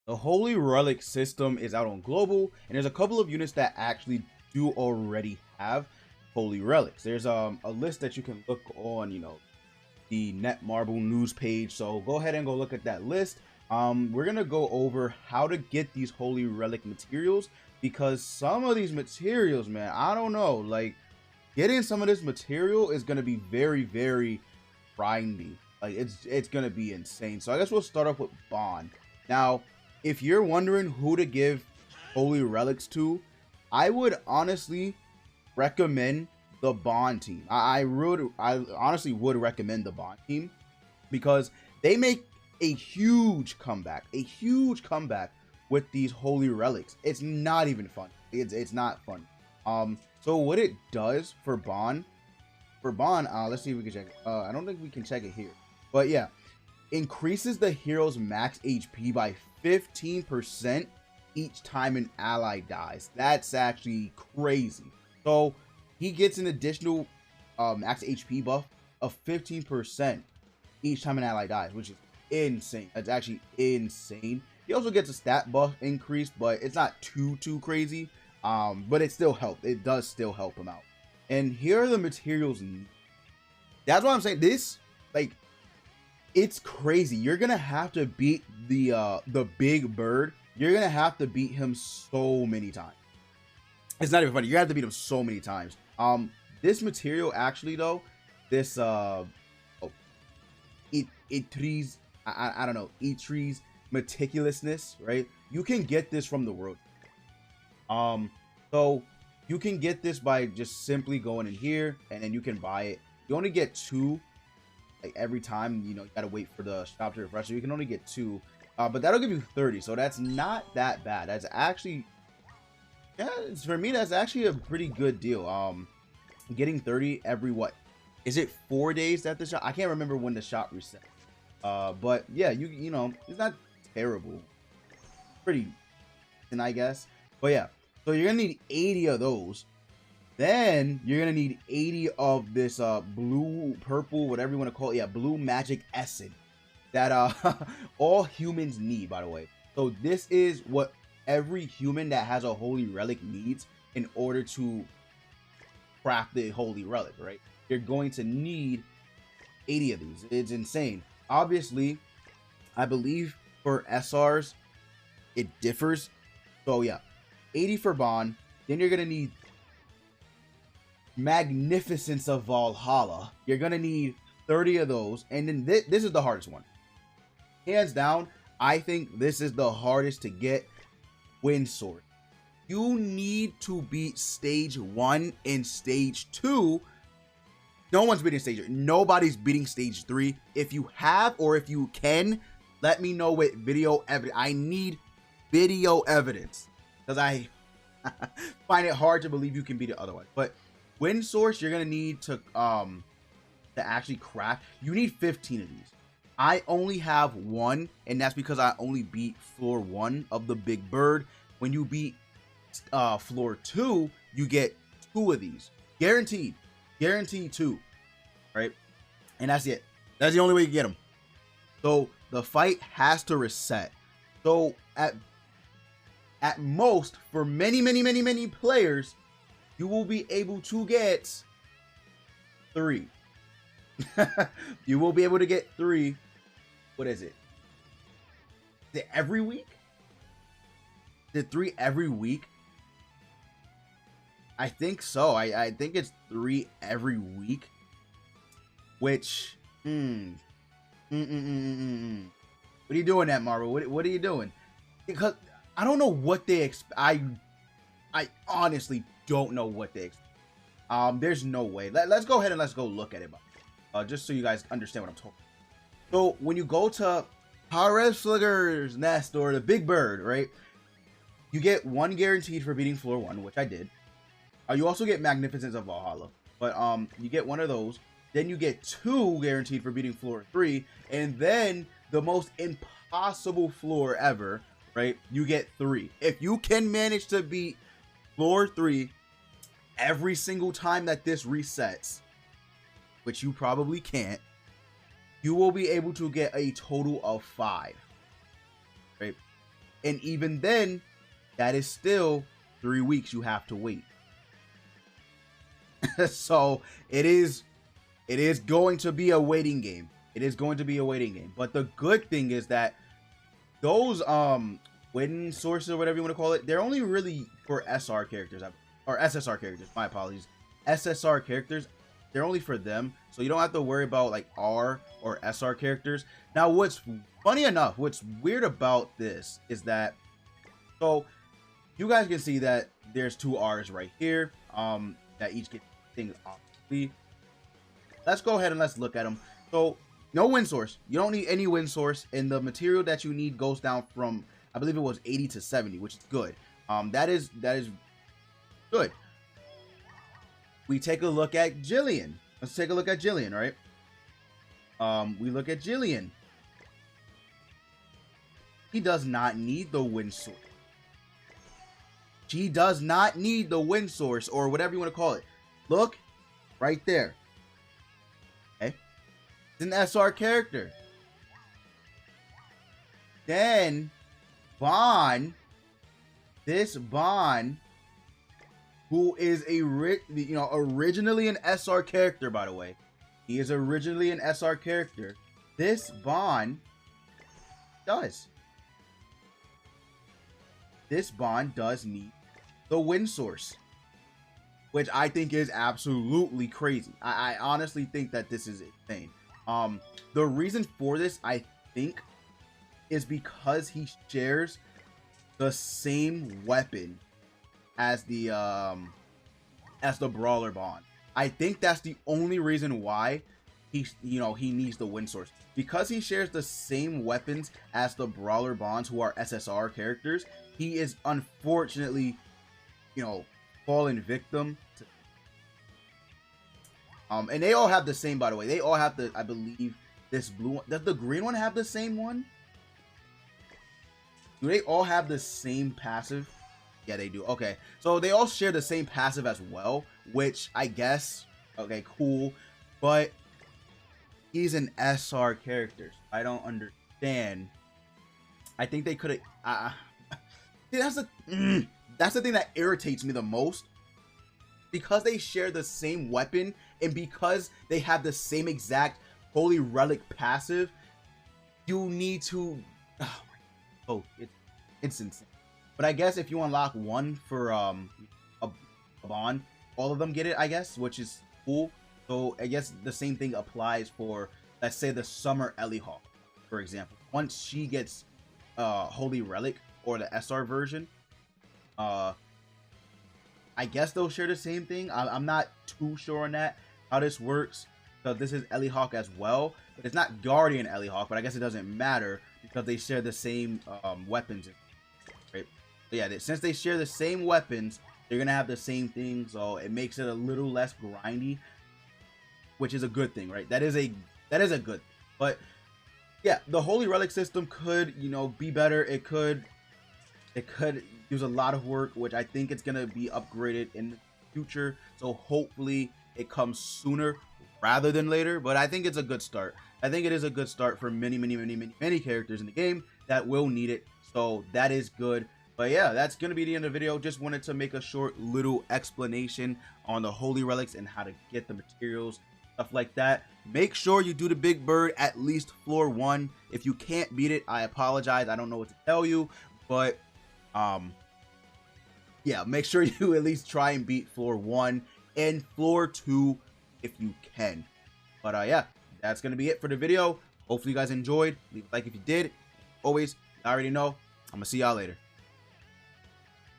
The Holy Relic system is out on global, and there's a couple of units that actually do already have Holy Relics. There's a list that you can look on, the Netmarble news page. So go ahead and go look at that list. We're gonna go over how to get these Holy Relic materials, because some of these materials, man, I don't know, like getting some of this material is gonna be very, very grindy. Like it's gonna be insane. So I guess we'll start off with Bond. Now, if you're wondering who to give Holy Relics to, I would honestly recommend the Bond team. I honestly would recommend the Bond team, because they make a huge comeback with these Holy Relics. It's not even fun. It's not fun. So what it does for Bond, let's see if we can check it. I don't think we can check it here, but yeah, increases the hero's max HP by 15% each time an ally dies. That's actually crazy. So he gets an additional max HP buff of 15% each time an ally dies, which is insane. That's actually insane. He also gets a stat buff increase, but it's not too crazy. But it still helps. It does still help him out. And here are the materials. That's why I'm saying this, like, it's crazy. You're gonna have to beat the big bird. You're gonna have to beat him so many times. It's not even funny. You have to beat him so many times. This material actually though, this Itree's, I don't know, Itree's meticulousness, right? You can get this from the world. So you can get this by just simply going in here, and then you can buy it. You only get 2, like every time. You gotta wait for the shop to refresh. So you can only get 2, but that'll give you 30. So that's not that bad. That's actually, yeah, for me, that's actually a pretty good deal. Getting 30 every, what is it, 4 days at the shop? I can't remember when the shop reset. But yeah, you know, it's not terrible. Pretty decent, I guess. But yeah, so you're gonna need 80 of those. Then you're gonna need 80 of this blue, purple, whatever you want to call it. Yeah, blue magic essence that all humans need, by the way. So this is what every human that has a holy relic needs in order to craft the holy relic, right? You're going to need 80 of these. It's insane. Obviously, I believe for SRs it differs. So yeah, 80 for Bond. Then you're gonna need Magnificence of Valhalla. You're gonna need 30 of those. And then this is the hardest one, hands down. I think this is the hardest to get. Wind Sword. You need to beat stage 1 and stage 2. No one's beating stage 3. Nobody's beating stage 3. If you have, or if you can, let me know with video evidence. I need video evidence, because I find it hard to believe you can beat it otherwise. But Wind Source, you're gonna need to actually craft. You need 15 of these. I only have 1, and that's because I only beat floor 1 of the big bird. When you beat floor 2, you get 2 of these, guaranteed 2, right? And that's it. That's the only way you get them. So the fight has to reset. So at most, for many players, you will be able to get 3. You will be able to get 3. What is it? Is it every week? Is it 3 every week? I think so. I think it's 3 every week. Which, What are you doing at Marvel? What are you doing? Because I don't know what they expect. I honestly don't know what they expect. There's no way. Let's go ahead and let's go look at it, just so you guys understand what I'm talking about. So when you go to Harefliger's Nest, or the Big Bird, right? You get 1 guaranteed for beating floor 1, which I did. You also get Magnificence of Valhalla, but you get 1 of those. Then you get 2 guaranteed for beating floor 3, and then the most impossible floor ever, right? You get 3. If you can manage to beat floor 3 every single time that this resets, which you probably can't, you will be able to get a total of 5, right? And even then, that is still 3 weeks you have to wait. So it is going to be a waiting game. It is going to be a waiting game. But the good thing is that those win sources or whatever you want to call it, they're only really for SR characters or SSR characters. My apologies. SSR characters, they're only for them. So you don't have to worry about like R or SR characters. Now, what's funny enough, what's weird about this is that, so you guys can see that there's 2 R's right here. That each get things obviously. Let's go ahead and let's look at them. So no win source. You don't need any win source, and the material that you need goes down from, I believe it was 80 to 70, which is good. That is good. We take a look at Jillian. Let's take a look at Jillian, right? We look at Jillian. He does not need the win source. She does not need the win source or whatever you want to call it. Look, right there. Okay. It's an SR character. Then, Bond. This Bond, who is originally an SR character, by the way. He is originally an SR character. This Bond does. This Bond does need the win source, which I think is absolutely crazy. I honestly think that this is insane. The reason for this, I think, is because he shares the same weapon as the brawler Bond. I think that's the only reason why he needs the win source, because he shares the same weapons as the brawler Bonds, who are SSR characters. He is unfortunately, fallen victim to, and they all have the same, by the way. They all have the, I believe, this blue one. Does the green one have the same one? Do they all have the same passive? Yeah, they do. Okay, so they all share the same passive as well, which I guess, okay, cool, but he's an SR character. I don't understand. I think they could have. That's the thing that irritates me the most, because they share the same weapon and because they have the same exact holy relic passive. You need to. Oh, it's insane. But I guess if you unlock one for a Bond, all of them get it, I guess, which is cool. So I guess the same thing applies for, let's say, the Summer Ellie Hawk, for example. Once she gets Holy Relic or the SR version, I guess they'll share the same thing. I'm not too sure on that, how this works, because this is Ellie Hawk as well. But it's not Guardian Ellie Hawk, but I guess it doesn't matter because they share the same weapons. Right? So yeah, since they share the same weapons, they're gonna have the same thing, so it makes it a little less grindy, which is a good thing, right? That is a good thing. But yeah, the Holy Relic system could, be better. It could use a lot of work, which I think it's gonna be upgraded in the future. So hopefully it comes sooner rather than later. But I think it's a good start. I think it is a good start for many characters in the game that will need it. So that is good. But yeah, that's going to be the end of the video. Just wanted to make a short little explanation on the Holy Relics and how to get the materials, stuff like that. Make sure you do the Big Bird at least floor 1. If you can't beat it, I apologize. I don't know what to tell you. But yeah, make sure you at least try and beat floor 1 and floor 2 if you can. But yeah, that's going to be it for the video. Hopefully you guys enjoyed. Leave a like if you did. Always, I already know. I'm going to see y'all later.